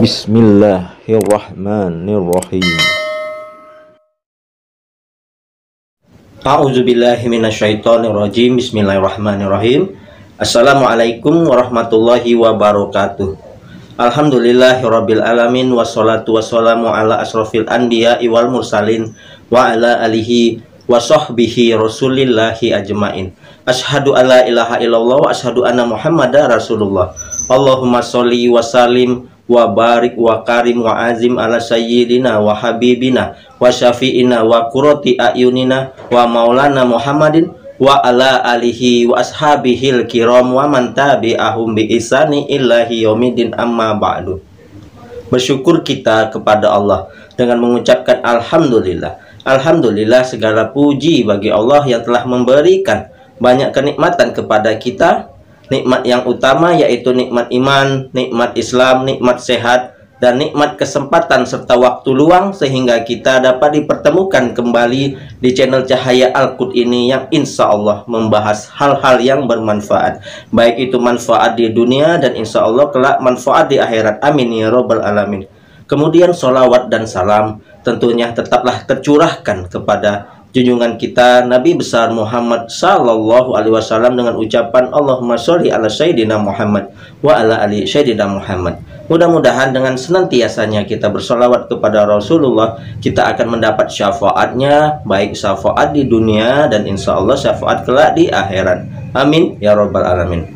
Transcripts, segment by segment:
Bismillahirrahmanirrahim. A'udzubillahi minasyaitonirrajim. Bismillahirrahmanirrahim. Assalamualaikum warahmatullahi wabarakatuh. Alhamdulillahirabbil alamin wassalatu wassalamu ala asrofil anbiya'i wal mursalin wa ala alihi wa sahbihi rasulillahi ajmain. Asyhadu alla ilaha illallah wa asyhadu anna muhammadar rasulullah. Allahumma sholli wa salim wa barik wa karim wa azim ala sayyidina wa habibina wa syafi'ina wa qurrati ayunina wa maulana Muhammadin wa ala alihi wa ashabihil kiram wa man tabi'ahum bi ihsani ilahi yaumidin, amma ba'du. Bersyukur kita kepada Allah dengan mengucapkan alhamdulillah. Alhamdulillah, segala puji bagi Allah yang telah memberikan banyak kenikmatan kepada kita. Nikmat yang utama yaitu nikmat iman, nikmat Islam, nikmat sehat, dan nikmat kesempatan serta waktu luang sehingga kita dapat dipertemukan kembali di channel Cahaya Al-Qud ini yang insya Allah membahas hal-hal yang bermanfaat, baik itu manfaat di dunia dan insya Allah kelak manfaat di akhirat. Amin ya robbal alamin. Kemudian sholawat dan salam tentunya tetaplah tercurahkan kepada junjungan kita Nabi besar Muhammad sallallahu alaihi wasallam dengan ucapan Allahumma sholli ala sayyidina Muhammad wa ala ali sayyidina Muhammad. Mudah-mudahan dengan senantiasanya kita bersolawat kepada Rasulullah, kita akan mendapat syafaatnya, baik syafaat di dunia dan insya Allah syafaat kelak di akhirat. Amin ya robbal alamin.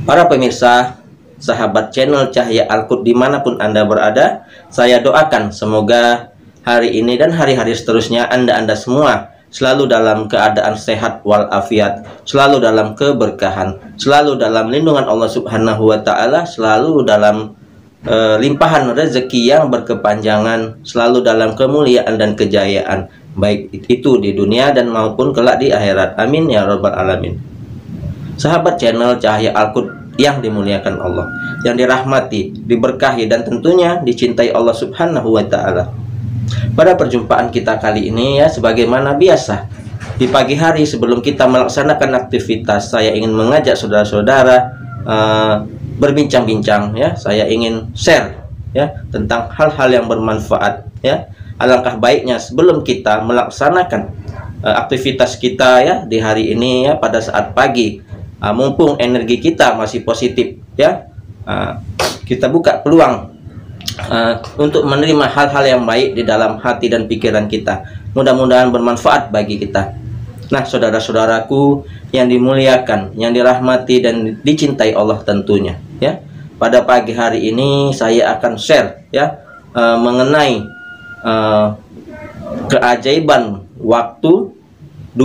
Para pemirsa, sahabat channel Cahaya Al-Qud dimanapun Anda berada, saya doakan semoga hari ini dan hari-hari seterusnya Anda semua selalu dalam keadaan sehat walafiat, selalu dalam keberkahan, selalu dalam lindungan Allah Subhanahu wa Ta'ala, selalu dalam limpahan rezeki yang berkepanjangan, selalu dalam kemuliaan dan kejayaan, baik itu di dunia dan maupun kelak di akhirat. Amin ya robbal alamin. Sahabat channel Cahaya Al-Qud yang dimuliakan Allah, yang dirahmati, diberkahi, dan tentunya dicintai Allah Subhanahu wa Ta'ala. Pada perjumpaan kita kali ini ya, sebagaimana biasa di pagi hari sebelum kita melaksanakan aktivitas, saya ingin mengajak saudara-saudara berbincang-bincang ya. Saya ingin share ya tentang hal-hal yang bermanfaat ya. Alangkah baiknya sebelum kita melaksanakan aktivitas kita ya di hari ini ya, pada saat pagi, mumpung energi kita masih positif ya, kita buka peluang untuk menerima hal-hal yang baik di dalam hati dan pikiran kita. Mudah-mudahan bermanfaat bagi kita. Nah, saudara-saudaraku yang dimuliakan, yang dirahmati dan dicintai Allah tentunya ya. Pada pagi hari ini saya akan share ya mengenai keajaiban waktu 20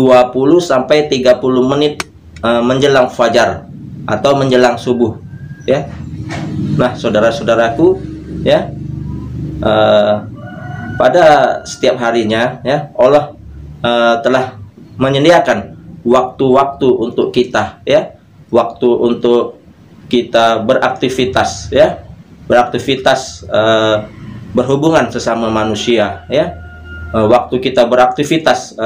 sampai 30 menit menjelang fajar atau menjelang subuh ya. Nah, saudara-saudaraku ya, pada setiap harinya ya Allah telah menyediakan waktu-waktu untuk kita ya, waktu untuk kita beraktivitas ya, beraktivitas berhubungan sesama manusia ya, waktu kita beraktivitas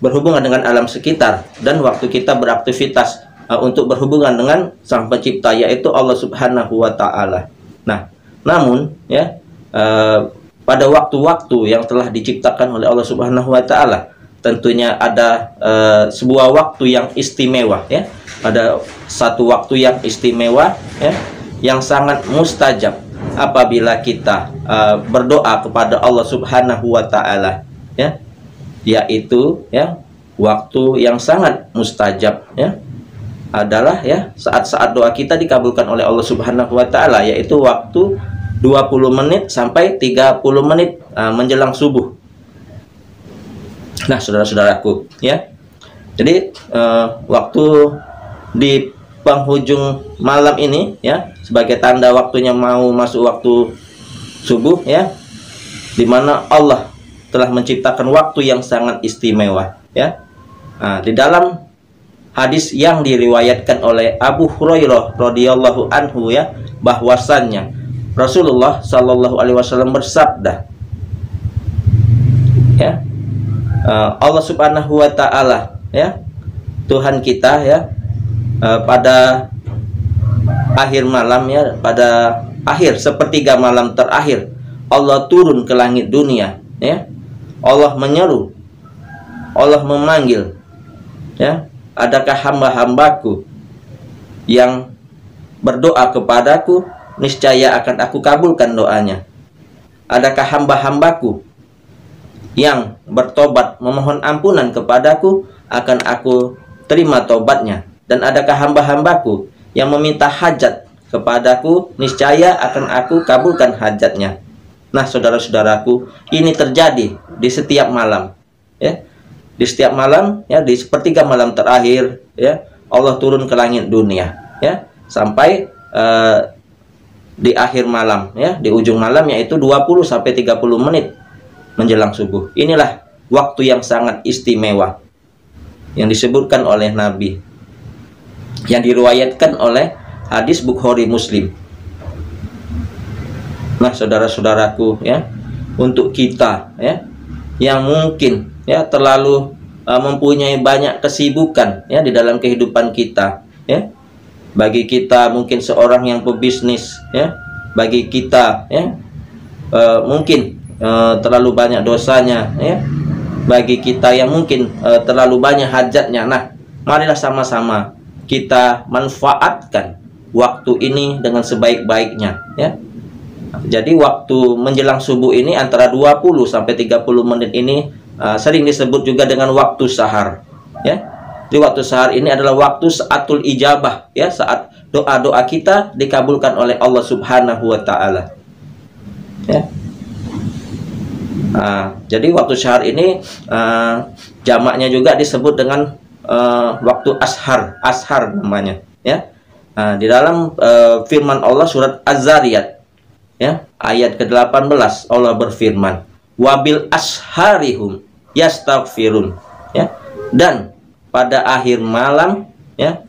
berhubungan dengan alam sekitar, dan waktu kita beraktivitas untuk berhubungan dengan Sang Pencipta yaitu Allah Subhanahu wa Ta'ala. Nah, namun ya pada waktu-waktu yang telah diciptakan oleh Allah Subhanahu wa Ta'ala, tentunya ada sebuah waktu yang istimewa ya. Ada satu waktu yang istimewa ya, yang sangat mustajab apabila kita berdoa kepada Allah Subhanahu wa Ta'ala ya, yaitu ya waktu yang sangat mustajab ya adalah ya saat-saat doa kita dikabulkan oleh Allah Subhanahu wa Ta'ala, yaitu waktu 20 menit sampai 30 menit menjelang subuh. Nah, saudara-saudaraku ya, jadi waktu di penghujung malam ini ya, sebagai tanda waktunya mau masuk waktu subuh ya, dimana Allah telah menciptakan waktu yang sangat istimewa ya. Di dalam hadis yang diriwayatkan oleh Abu Hurairah radhiyallahu anhu ya, bahwasannya Rasulullah Shallallahu alaihi wasallam bersabda ya, Allah Subhanahu wa Ta'ala ya, Tuhan kita ya, pada akhir malam ya, pada akhir, sepertiga malam terakhir, Allah turun ke langit dunia, ya. Allah menyeru, Allah memanggil, ya, adakah hamba-hambaku yang berdoa kepadaku, niscaya akan aku kabulkan doanya. Adakah hamba-hambaku yang bertobat memohon ampunan kepadaku, akan aku terima tobatnya. Dan adakah hamba-hambaku yang meminta hajat kepadaku, niscaya akan aku kabulkan hajatnya. Nah, saudara-saudaraku, ini terjadi di setiap malam, ya. Di setiap malam, ya, di sepertiga malam terakhir, ya, Allah turun ke langit dunia, ya, sampai di akhir malam, ya, di ujung malam, yaitu 20 sampai 30 menit menjelang subuh. Inilah waktu yang sangat istimewa yang disebutkan oleh Nabi, yang diriwayatkan oleh hadis Bukhari Muslim. Nah, saudara-saudaraku, ya, untuk kita, ya, yang mungkin, ya, terlalu mempunyai banyak kesibukan, ya, di dalam kehidupan kita, ya. Bagi kita mungkin seorang yang pebisnis, ya, bagi kita, ya, mungkin terlalu banyak dosanya, ya, bagi kita yang mungkin terlalu banyak hajatnya. Nah, marilah sama-sama kita manfaatkan waktu ini dengan sebaik-baiknya, ya. Jadi waktu menjelang subuh ini antara 20 sampai 30 menit ini sering disebut juga dengan waktu sahar, ya. Di waktu sahar ini adalah waktu saatul ijabah, ya, saat doa-doa kita dikabulkan oleh Allah Subhanahu wa taala, ya. Jadi waktu sahar ini jamaknya juga disebut dengan waktu ashar namanya, ya. Di dalam firman Allah surat Az-Zariyat, ya, ayat ke-18, Allah berfirman, wabil asharihum yastaghfirun, ya, dan pada akhir malam, ya,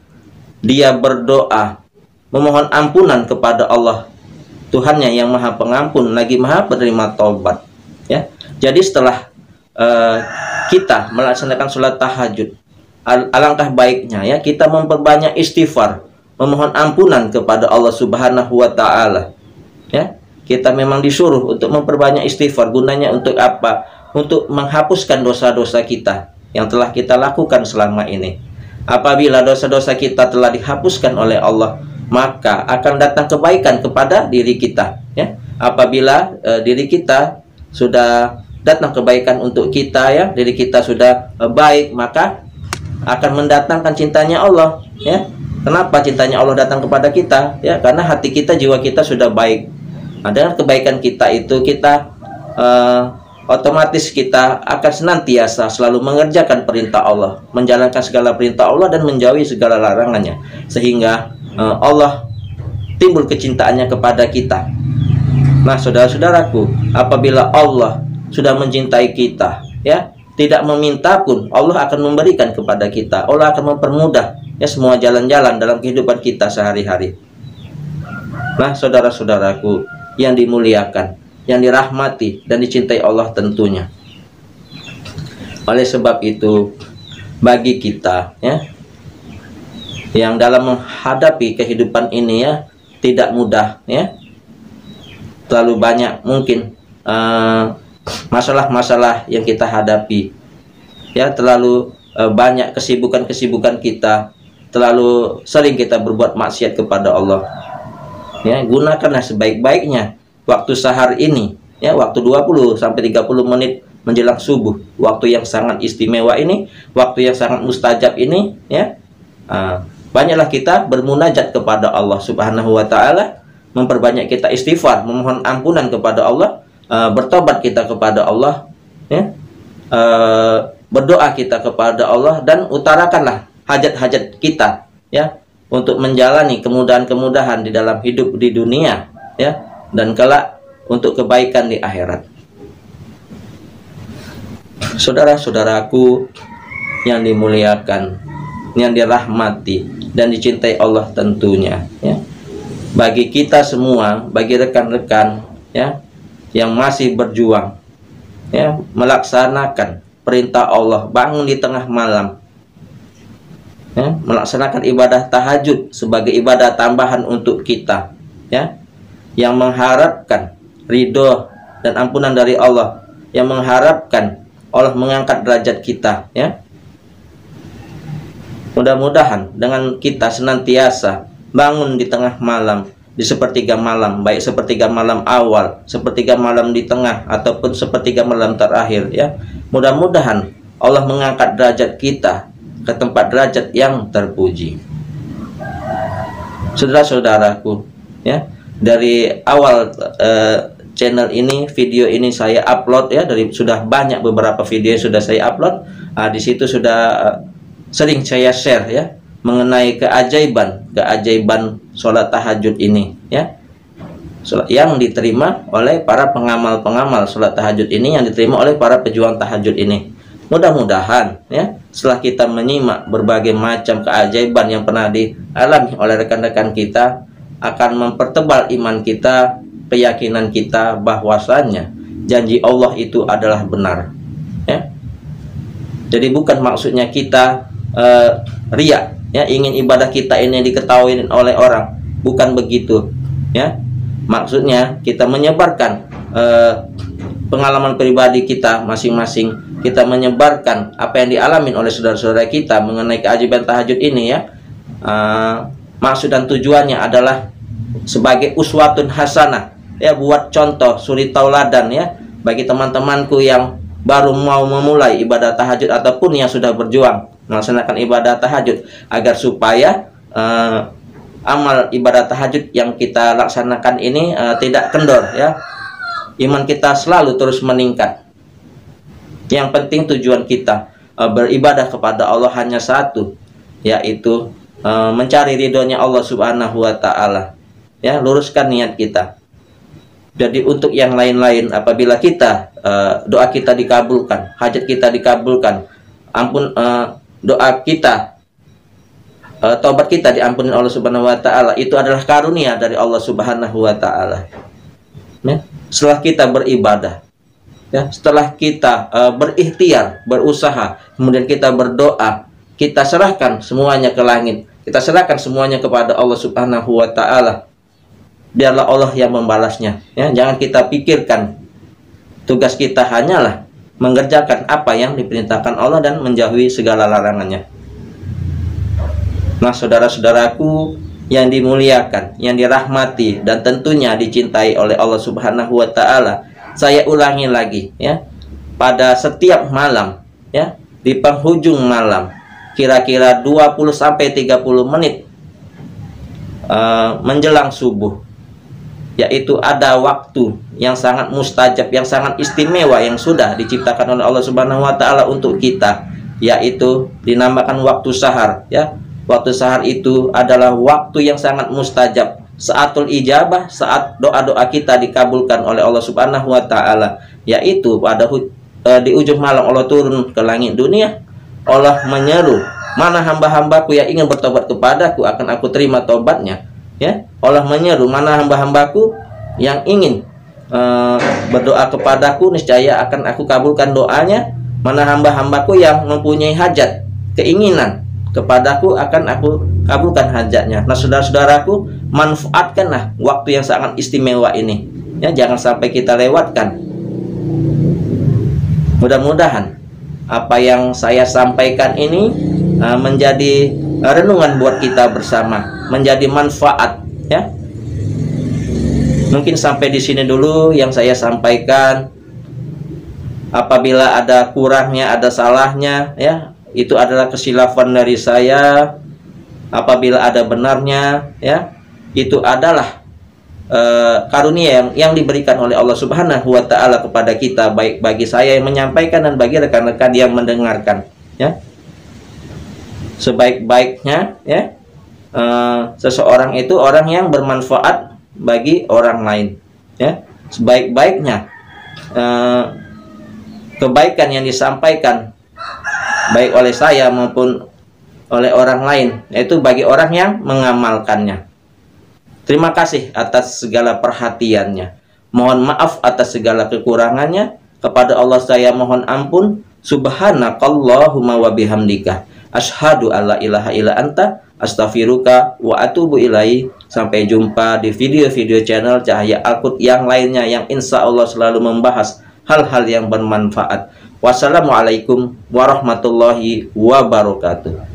dia berdoa memohon ampunan kepada Allah, Tuhannya yang Maha Pengampun lagi Maha Penerima Taubat, ya. Jadi setelah kita melaksanakan sholat tahajud, alangkah baiknya, ya, kita memperbanyak istighfar, memohon ampunan kepada Allah Subhanahu wa taala, ya. Kita memang disuruh untuk memperbanyak istighfar. Gunanya untuk apa? Untuk menghapuskan dosa-dosa kita yang telah kita lakukan selama ini. Apabila dosa-dosa kita telah dihapuskan oleh Allah, maka akan datang kebaikan kepada diri kita, ya. Apabila diri kita sudah datang kebaikan untuk kita, ya, diri kita sudah baik, maka akan mendatangkan cintanya Allah, ya. Kenapa cintanya Allah datang kepada kita? Ya, karena hati kita, jiwa kita sudah baik. Nah, dengan kebaikan kita itu, kita otomatis kita akan senantiasa selalu mengerjakan perintah Allah, menjalankan segala perintah Allah dan menjauhi segala larangannya, sehingga Allah timbul kecintaannya kepada kita. Nah, saudara-saudaraku, apabila Allah sudah mencintai kita, ya, tidak meminta pun Allah akan memberikan kepada kita. Allah akan mempermudah, ya, semua jalan-jalan dalam kehidupan kita sehari-hari. Nah, saudara-saudaraku yang dimuliakan, yang dirahmati dan dicintai Allah tentunya. Oleh sebab itu, bagi kita, ya, yang dalam menghadapi kehidupan ini, ya, tidak mudah, ya. Terlalu banyak mungkin masalah-masalah yang kita hadapi, ya, terlalu banyak kesibukan-kesibukan kita, terlalu sering kita berbuat maksiat kepada Allah. Ya, gunakanlah sebaik-baiknya waktu sahar ini, ya, waktu 20 sampai 30 menit menjelang subuh, waktu yang sangat istimewa ini, waktu yang sangat mustajab ini, ya. Banyaklah kita bermunajat kepada Allah Subhanahu wa taala, memperbanyak kita istighfar, memohon ampunan kepada Allah, bertobat kita kepada Allah, ya. Berdoa kita kepada Allah, dan utarakanlah hajat-hajat kita, ya, untuk menjalani kemudahan-kemudahan di dalam hidup di dunia, ya, dan kelak untuk kebaikan di akhirat. Saudara-saudaraku yang dimuliakan, yang dirahmati dan dicintai Allah tentunya, ya. Bagi kita semua, bagi rekan-rekan, ya, yang masih berjuang, ya, melaksanakan perintah Allah, bangun di tengah malam, ya, melaksanakan ibadah tahajud sebagai ibadah tambahan untuk kita, ya. yang mengharapkan ridho dan ampunan dari Allah, yang mengharapkan Allah mengangkat derajat kita, ya. Mudah-mudahan dengan kita senantiasa bangun di tengah malam, di sepertiga malam, baik sepertiga malam awal, sepertiga malam di tengah, ataupun sepertiga malam terakhir, ya. Mudah-mudahan Allah mengangkat derajat kita ke tempat derajat yang terpuji. Saudara-saudaraku, ya, dari awal channel ini, video ini saya upload, ya, dari sudah banyak beberapa video yang sudah saya upload. Di situ sudah sering saya share, ya, mengenai keajaiban sholat tahajud ini, ya, yang diterima oleh para pengamal sholat tahajud ini, yang diterima oleh para pejuang tahajud ini. Mudah-mudahan, ya, setelah kita menyimak berbagai macam keajaiban yang pernah dialami oleh rekan-rekan kita, akan mempertebal iman kita, keyakinan kita bahwasannya janji Allah itu adalah benar, ya. Jadi bukan maksudnya kita riya, ya, ingin ibadah kita ini diketahui oleh orang, bukan begitu, ya. Maksudnya kita menyebarkan pengalaman pribadi kita masing-masing, kita menyebarkan apa yang dialami oleh saudara-saudara kita mengenai keajaiban tahajud ini, ya. Maksud dan tujuannya adalah sebagai uswatun hasanah, ya, buat contoh suri tauladan, ya, bagi teman-temanku yang baru mau memulai ibadah tahajud ataupun yang sudah berjuang melaksanakan ibadah tahajud, agar supaya amal ibadah tahajud yang kita laksanakan ini tidak kendor, ya. Iman kita selalu terus meningkat. Yang penting tujuan kita beribadah kepada Allah hanya satu, yaitu mencari ridhonya Allah Subhanahu wa Ta'ala, ya. Luruskan niat kita. Jadi untuk yang lain-lain, apabila kita doa kita dikabulkan, hajat kita dikabulkan, doa kita, taubat kita diampuni Allah Subhanahu wa Ta'ala, itu adalah karunia dari Allah Subhanahu wa Ta'ala, ya. Setelah kita beribadah, ya, setelah kita berikhtiar, berusaha, kemudian kita berdoa, kita serahkan semuanya ke langit, kita serahkan semuanya kepada Allah Subhanahu wa Ta'ala. Biarlah Allah yang membalasnya, ya. Jangan kita pikirkan tugas kita hanyalah mengerjakan apa yang diperintahkan Allah dan menjauhi segala larangannya. Nah, saudara-saudaraku yang dimuliakan, yang dirahmati, dan tentunya dicintai oleh Allah Subhanahu wa Ta'ala, saya ulangi lagi, ya, pada setiap malam, ya, di penghujung malam, kira-kira 20-30 menit menjelang subuh, yaitu ada waktu yang sangat mustajab, yang sangat istimewa yang sudah diciptakan oleh Allah Subhanahu wa Ta'ala untuk kita, yaitu dinamakan waktu sahar, ya. Waktu sahar itu adalah waktu yang sangat mustajab, saatul ijabah, saat doa-doa kita dikabulkan oleh Allah Subhanahu wa Ta'ala, yaitu pada di ujung malam Allah turun ke langit dunia. Allah menyeru, mana hamba-hambaku yang ingin bertobat kepadaku, akan aku terima tobatnya, ya. Allah menyeru, mana hamba-hambaku yang ingin berdoa kepadaku, niscaya akan aku kabulkan doanya. Mana hamba-hambaku yang mempunyai hajat, keinginan kepadaku, akan aku kabulkan hajatnya. Nah, saudara-saudaraku, manfaatkanlah waktu yang sangat istimewa ini, ya. Jangan sampai kita lewatkan. Mudah-mudahan apa yang saya sampaikan ini menjadi renungan buat kita bersama, menjadi manfaat, ya. Mungkin sampai di sini dulu yang saya sampaikan. Apabila ada kurangnya, ada salahnya, ya, itu adalah kesilafan dari saya. Apabila ada benarnya, ya, itu adalah karunia yang diberikan oleh Allah Subhanahu wa Ta'ala kepada kita, baik bagi saya yang menyampaikan dan bagi rekan-rekan yang mendengarkan, ya. Sebaik-baiknya, ya, seseorang itu orang yang bermanfaat bagi orang lain, ya. Sebaik-baiknya kebaikan yang disampaikan baik oleh saya maupun oleh orang lain, yaitu bagi orang yang mengamalkannya. Terima kasih atas segala perhatiannya. Mohon maaf atas segala kekurangannya. Kepada Allah saya mohon ampun. Subhanakallahumma wa bihamdika, asyhadu alla ilaha illa anta, Astaghfiruka wa atubu ilaih. Sampai jumpa di video-video channel Cahaya Al-Quds yang lainnya yang insya Allah selalu membahas hal-hal yang bermanfaat. Wassalamualaikum warahmatullahi wabarakatuh.